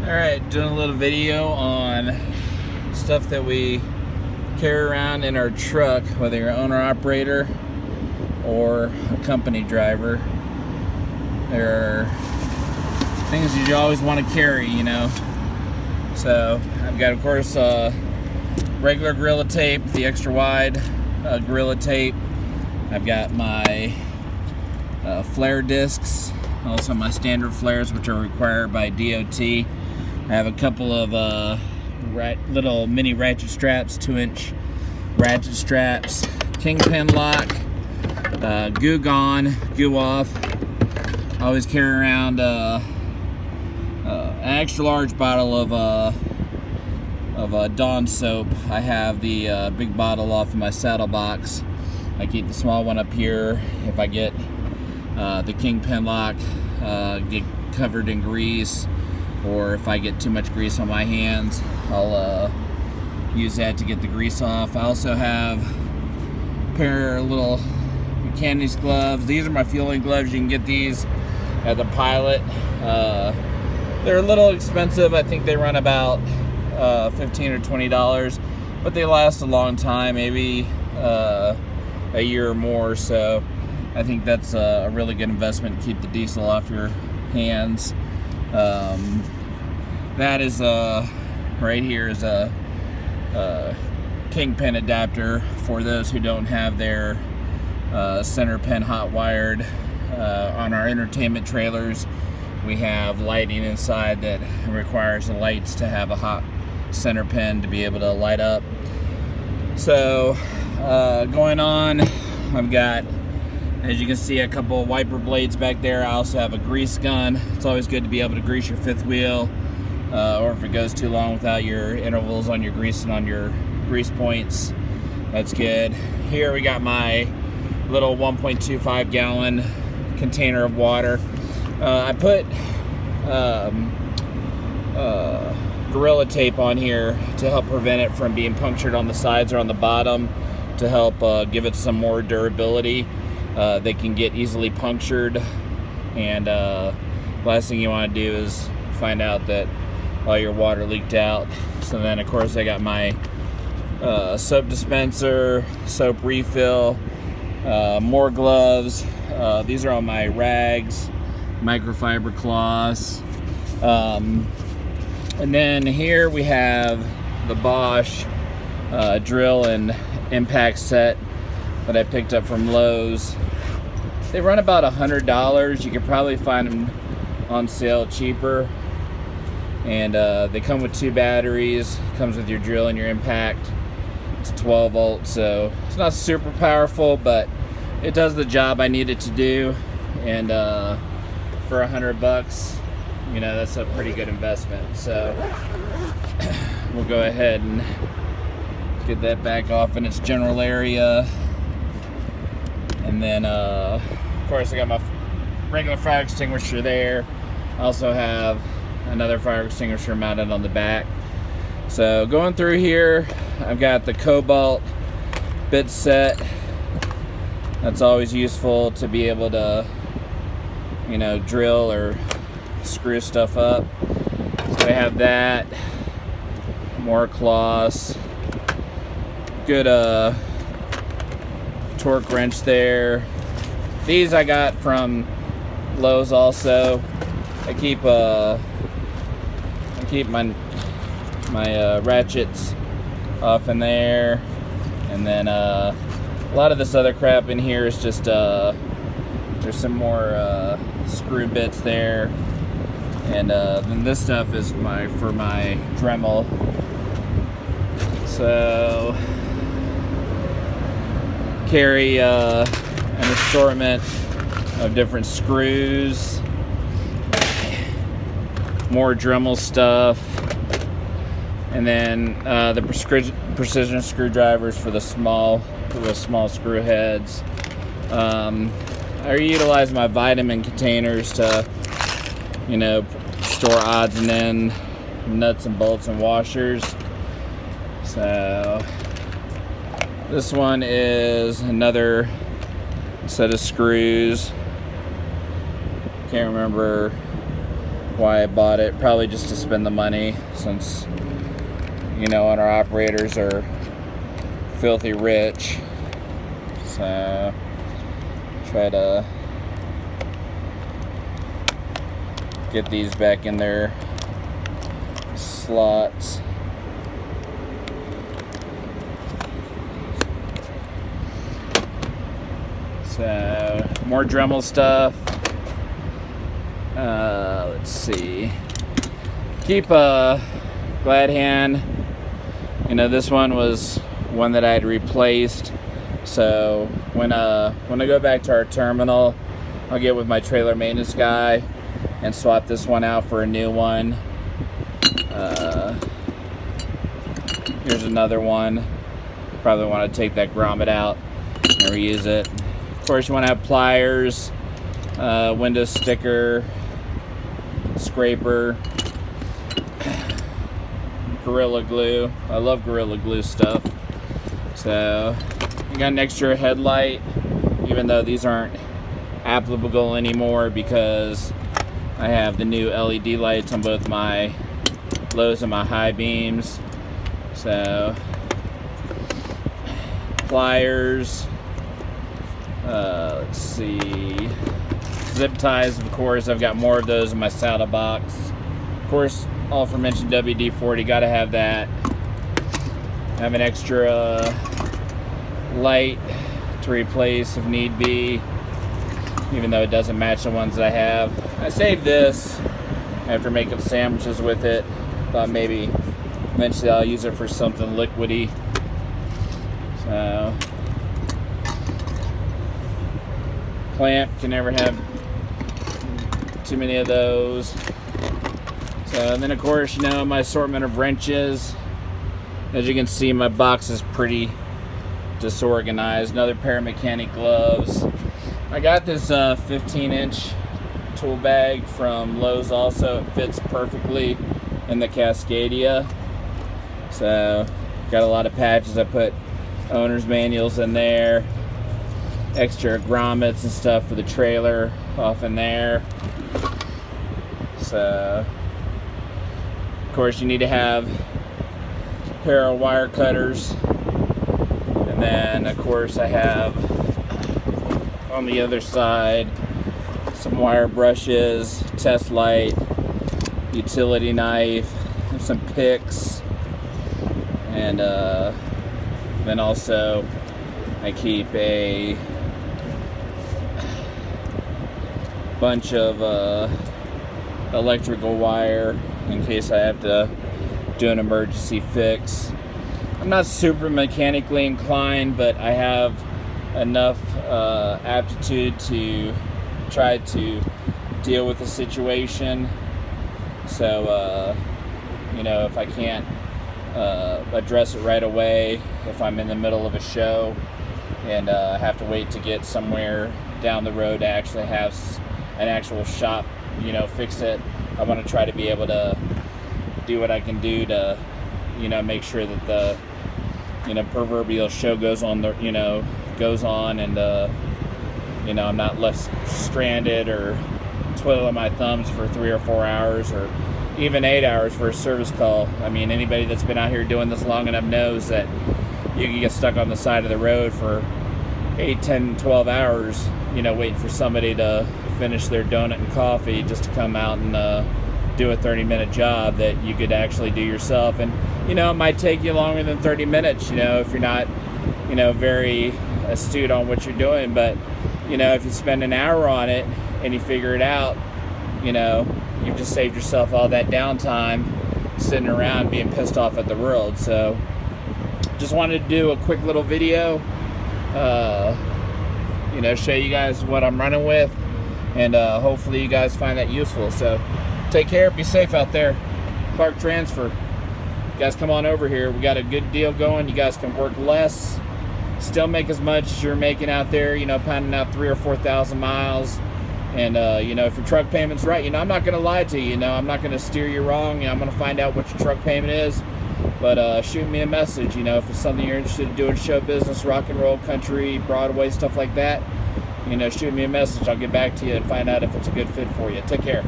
Alright, doing a little video on stuff that we carry around in our truck, whether you're owner-operator or a company driver. There are things that you always want to carry, you know. So, I've got, of course, regular Gorilla Tape, the extra wide Gorilla Tape. I've got my flare discs, also my standard flares, which are required by DOT. I have a couple of little mini ratchet straps, 2-inch ratchet straps, kingpin lock, goo gone, goo off. I always carry around an extra large bottle of Dawn soap. I have the big bottle off of my saddle box. I keep the small one up here. If I get the kingpin lock get covered in grease, or if I get too much grease on my hands, I'll use that to get the grease off. I also have a pair of little mechanics gloves. These are my fueling gloves. You can get these at the Pilot. They're a little expensive. I think they run about $15 or $20, but they last a long time, maybe a year or more. So I think that's a really good investment to keep the diesel off your hands. That is right here is a kingpin adapter for those who don't have their center pin hot wired. On our entertainment trailers, we have lighting inside that requires the lights to have a hot center pin to be able to light up. So going on, I've got, as you can see, a couple of wiper blades back there. I also have a grease gun. It's always good to be able to grease your fifth wheel, or if it goes too long without your intervals on your grease and on your grease points, that's good. Here we got my little 1.25 gallon container of water. I put Gorilla Tape on here to help prevent it from being punctured on the sides or on the bottom, to help give it some more durability. They can get easily punctured, and last thing you want to do is find out that all your water leaked out. So then, of course, I got my soap dispenser, soap refill, more gloves. These are all my rags, microfiber cloths. And then here we have the Bosch drill and impact set that I picked up from Lowe's. They run about $100. You could probably find them on sale cheaper. And they come with 2 batteries. Comes with your drill and your impact. It's 12 volts, so it's not super powerful, but it does the job I need it to do. And for $100, you know, that's a pretty good investment. So we'll go ahead and get that back off in its general area. And then, of course, I got my regular fire extinguisher there. I also have another fire extinguisher mounted on the back. So going through here, I've got the Cobalt bit set. That's always useful to be able to, you know, drill or screw stuff up. So I have that, more cloths, good torque wrench there. These I got from Lowe's also. I keep my ratchets off in there, and then a lot of this other crap in here is just there's some more screw bits there, and then this stuff is for my Dremel. So carry an assortment of different screws, more Dremel stuff, and then the precision screwdrivers for the small screw heads. I utilize my vitamin containers to, you know, store odds and ends, nuts and bolts and washers. So this one is another set of screws. Can't remember why I bought it. Probably just to spend the money, since, you know, owner operators are filthy rich. So try to get these back in their slots. So more Dremel stuff. Let's see. Keep a Glad Hand. You know, this one was one that I had replaced. So when I go back to our terminal, I'll get with my trailer maintenance guy and swap this one out for a new one. Here's another one. Probably want to take that grommet out and reuse it. Of course, you want to have pliers, window sticker, scraper, Gorilla Glue. I love Gorilla Glue stuff. So I got an extra headlight, even though these aren't applicable anymore because I have the new LED lights on both my lows and my high beams. So pliers, let's see, zip ties, of course. I've got more of those in my saddle box. Of course, all aforementioned WD-40, gotta have that. I have an extra light to replace if need be, even though it doesn't match the ones I have. I saved this after making sandwiches with it. Thought maybe eventually I'll use it for something liquidy. So clamp, can never have too many of those. So, and then of course, you know, my assortment of wrenches. As you can see, my box is pretty disorganized. Another pair of mechanic gloves. I got this 15-inch tool bag from Lowe's also. It fits perfectly in the Cascadia. So got a lot of patches. I put owner's manuals in there, extra grommets and stuff for the trailer off in there. So of course you need to have a pair of wire cutters, and then of course I have on the other side some wire brushes, test light, utility knife, and some picks. And then also I keep a bunch of electrical wire in case I have to do an emergency fix. I'm not super mechanically inclined, but I have enough aptitude to try to deal with the situation. So you know, if I can't address it right away, if I'm in the middle of a show and have to wait to get somewhere down the road to actually have an actual shop, you know, fix it, I want to try to be able to do what I can do to, you know, make sure that the, you know, proverbial show goes on, the, you know, goes on, and you know, I'm not left stranded or twiddling my thumbs for 3 or 4 hours or even 8 hours for a service call. I mean, anybody that's been out here doing this long enough knows that you can get stuck on the side of the road for 8, 10, 12 hours, you know, waiting for somebody to finish their donut and coffee just to come out and do a 30-minute job that you could actually do yourself. And, you know, it might take you longer than 30 minutes, you know, if you're not, you know, very astute on what you're doing. But, you know, if you spend an hour on it and you figure it out, you know, you've just saved yourself all that downtime sitting around being pissed off at the world. So just wanted to do a quick little video, you know, show you guys what I'm running with, and hopefully you guys find that useful. So take care, be safe out there. Clark Transfer, you guys come on over here. We got a good deal going. You guys can work less, still make as much as you're making out there, you know, pounding out 3,000 or 4,000 miles. And, you know, if your truck payment's right, you know, I'm not going to lie to you, you know, I'm not going to steer you wrong. You know, I'm going to find out what your truck payment is. But shoot me a message, you know, if it's something you're interested in doing, show business, rock and roll, country, Broadway, stuff like that, you know, shoot me a message. I'll get back to you and find out if it's a good fit for you. Take care.